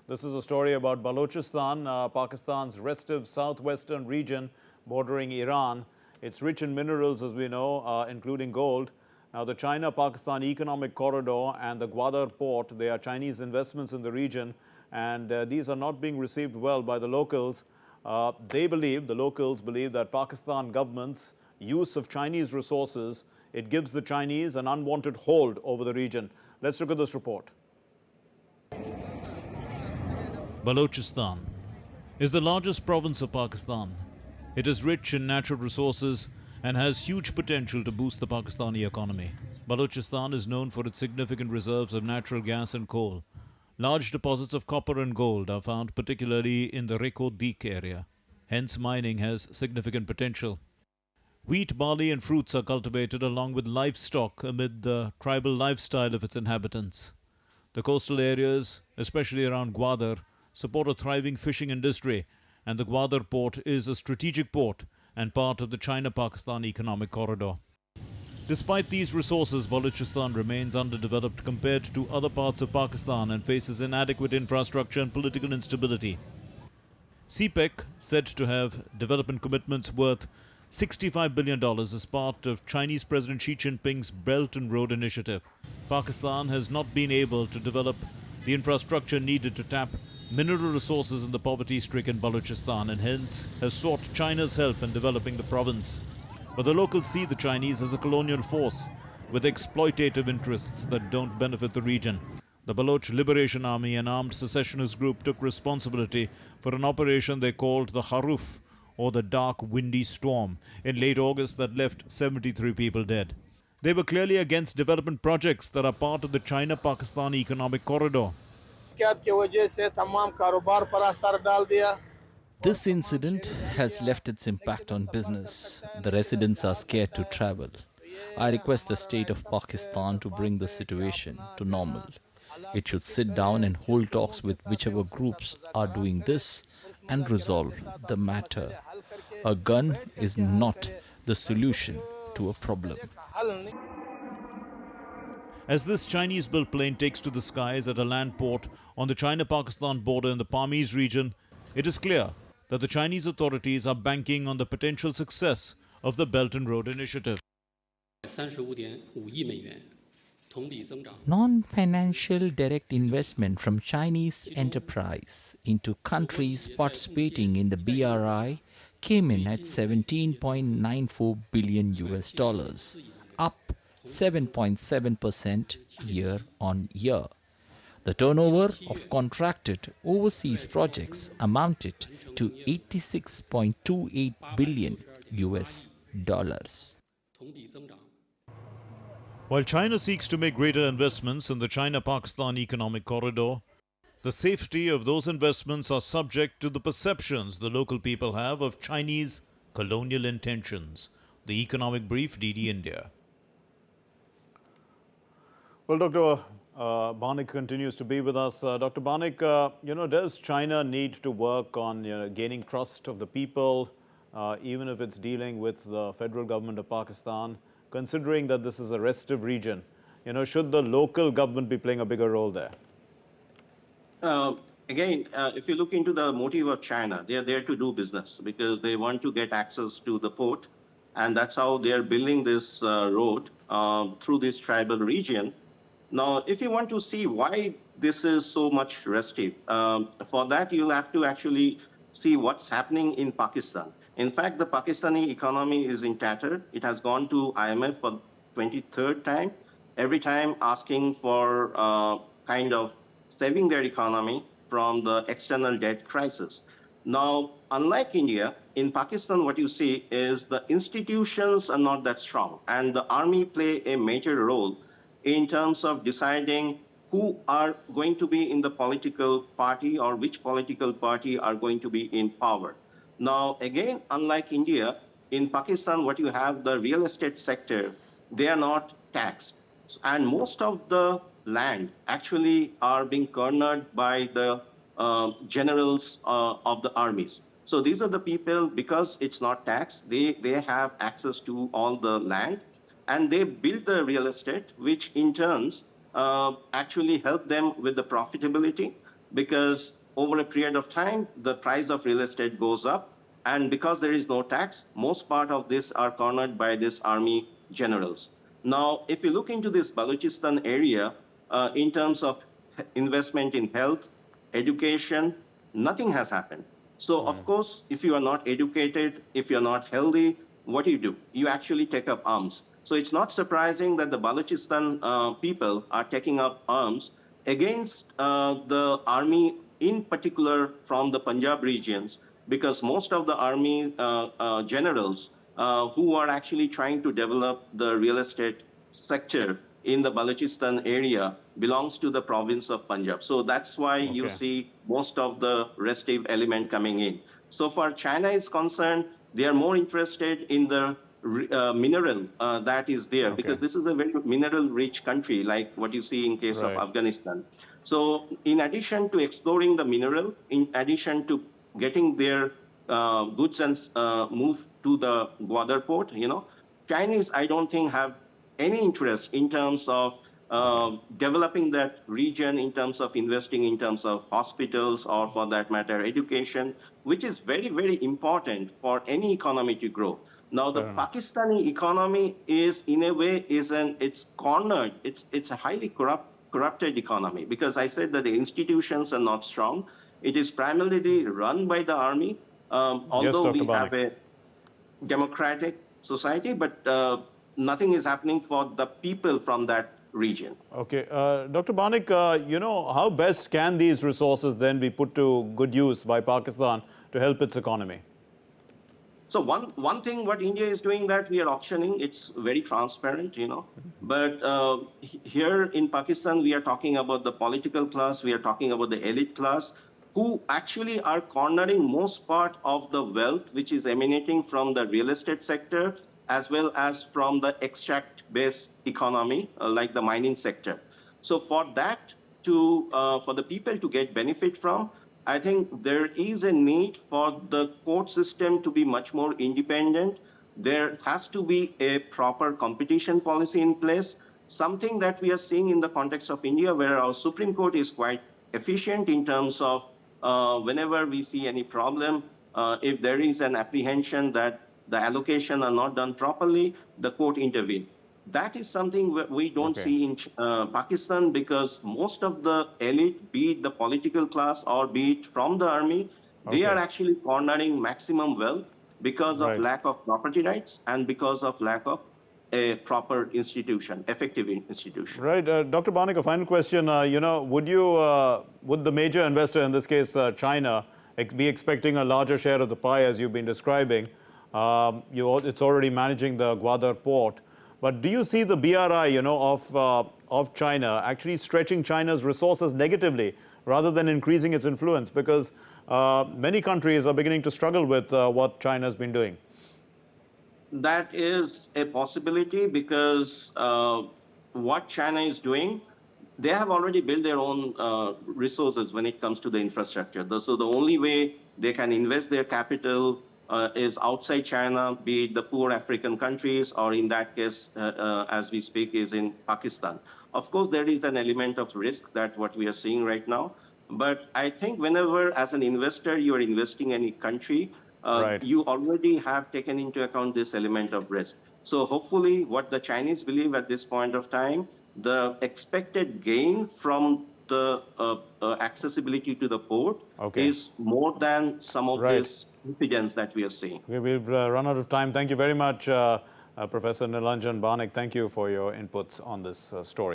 This is a story about Balochistan, Pakistan's restive southwestern region bordering Iran. It's rich in minerals, as we know, including gold. Now, the China-Pakistan Economic Corridor and the Gwadar port, they are Chinese investments in the region, and these are not being received well by the locals. The locals believe that Pakistan government's use of Chinese resources, it gives the Chinese an unwanted hold over the region. Let's look at this report. Balochistan is the largest province of Pakistan. It is rich in natural resources and has huge potential to boost the Pakistani economy. Balochistan is known for its significant reserves of natural gas and coal. Large deposits of copper and gold are found particularly in the Reko-Dik area. Hence, mining has significant potential. Wheat, barley and fruits are cultivated along with livestock amid the tribal lifestyle of its inhabitants. The coastal areas, especially around Gwadar, support a thriving fishing industry, and the Gwadar port is a strategic port and part of the China-Pakistan Economic Corridor. Despite these resources, Balochistan remains underdeveloped compared to other parts of Pakistan and faces inadequate infrastructure and political instability. CPEC, said to have development commitments worth $65 billion as part of Chinese President Xi Jinping's Belt and Road Initiative. Pakistan has not been able to develop the infrastructure needed to tap mineral resources in the poverty-stricken Balochistan and hence has sought China's help in developing the province. But the locals see the Chinese as a colonial force with exploitative interests that don't benefit the region. The Baloch Liberation Army, an armed secessionist group, took responsibility for an operation they called the Haruf, or the Dark Windy Storm, in late August that left 73 people dead. They were clearly against development projects that are part of the China-Pakistan Economic Corridor. This incident has left its impact on business. The residents are scared to travel. I request the state of Pakistan to bring the situation to normal. It should sit down and hold talks with whichever groups are doing this and resolve the matter. A gun is not the solution to a problem. As this Chinese-built plane takes to the skies at a land port on the China-Pakistan border in the Parmese region, it is clear that the Chinese authorities are banking on the potential success of the Belt and Road Initiative. Non-financial direct investment from Chinese enterprise into countries participating in the BRI came in at $17.94 billion, up 7.7% year-on-year. The turnover of contracted overseas projects amounted to $86.28 billion. While China seeks to make greater investments in the China-Pakistan Economic Corridor, the safety of those investments are subject to the perceptions the local people have of Chinese colonial intentions. The Economic Brief, DD India. Well, Dr. Banik continues to be with us. Dr. Banik, does China need to work on gaining trust of the people, even if it's dealing with the federal government of Pakistan, considering that this is a restive region? Should the local government be playing a bigger role there? Again, if you look into the motive of China, they are there to do business because they want to get access to the port, and that's how they are building this road through this tribal region. Now, if you want to see why this is so much restive, for that you'll have to actually see what's happening in Pakistan. In fact, the Pakistani economy is in tatter. It has gone to IMF for 23rd time, every time asking for kind of saving their economy from the external debt crisis. Now, unlike India, in Pakistan, what you see is the institutions are not that strong, and the army play a major role in terms of deciding who are going to be in the political party or which political party are going to be in power. Now, again, unlike India, in Pakistan, what you have, the real estate sector, they are not taxed. And most of the land actually are being cornered by the generals of the armies. So these are the people, because it's not taxed, they have access to all the land, and they build the real estate, which in turns actually help them with the profitability. because over a period of time, the price of real estate goes up. And because there is no tax, most part of this are cornered by these army generals. Now, if you look into this Balochistan area, in terms of investment in health, education, nothing has happened. So, of course, if you are not educated, if you're not healthy, what do? You actually take up arms. So it's not surprising that the Balochistan people are taking up arms against the army, in particular from the Punjab regions, because most of the army generals who are actually trying to develop the real estate sector in the Balochistan area belongs to the province of Punjab. So that's why you see most of the restive element coming in. So far China is concerned, they are more interested in the mineral that is there, because this is a very mineral-rich country, like what you see in case of Afghanistan. So in addition to exploring the mineral, in addition to getting their goods and move to the Gwadar port, Chinese, I don't think, have any interest in terms of developing that region, in terms of investing in terms of hospitals, or for that matter, education, which is very, very important for any economy to grow. Now, the Pakistani economy is, in a way, it's cornered. It's a highly corrupted economy, because I said that the institutions are not strong. It is primarily run by the army, although we have a democratic society, but nothing is happening for the people from that region. Okay. Dr. Banik, how best can these resources then be put to good use by Pakistan to help its economy? So one thing what India is doing, that we are auctioning, it's very transparent, But here in Pakistan, we are talking about the political class, we are talking about the elite class, who actually are cornering most part of the wealth which is emanating from the real estate sector, as well as from the extract-based economy, like the mining sector. So for that for the people to get benefit from, I think there is a need for the court system to be much more independent. There has to be a proper competition policy in place, something that we are seeing in the context of India, where our Supreme Court is quite efficient in terms of whenever we see any problem, if there is an apprehension that the allocation are not done properly, the court intervene. That is something we don't see in Pakistan, because most of the elite, be it the political class or be it from the army, they are actually cornering maximum wealth because of lack of property rights and because of lack of a proper institution, effective institution. Right. Dr. Banik, a final question. Would the major investor, in this case China, be expecting a larger share of the pie, as you've been describing? It's already managing the Gwadar port. But do you see the BRI, of China actually stretching China's resources negatively rather than increasing its influence? Because many countries are beginning to struggle with what China has been doing. That is a possibility, because what China is doing, they have already built their own resources when it comes to the infrastructure. So the only way they can invest their capital is outside China, be it the poor African countries, or in that case, as we speak, is in Pakistan. Of course, there is an element of risk, that what we are seeing right now. But I think whenever, as an investor, you are investing in any country, you already have taken into account this element of risk. So hopefully, what the Chinese believe at this point of time, the expected gain from the accessibility to the port is more than some of this incidents that we are seeing. Okay, we've run out of time. Thank you very much, Professor Nilanjan Banik. Thank you for your inputs on this story.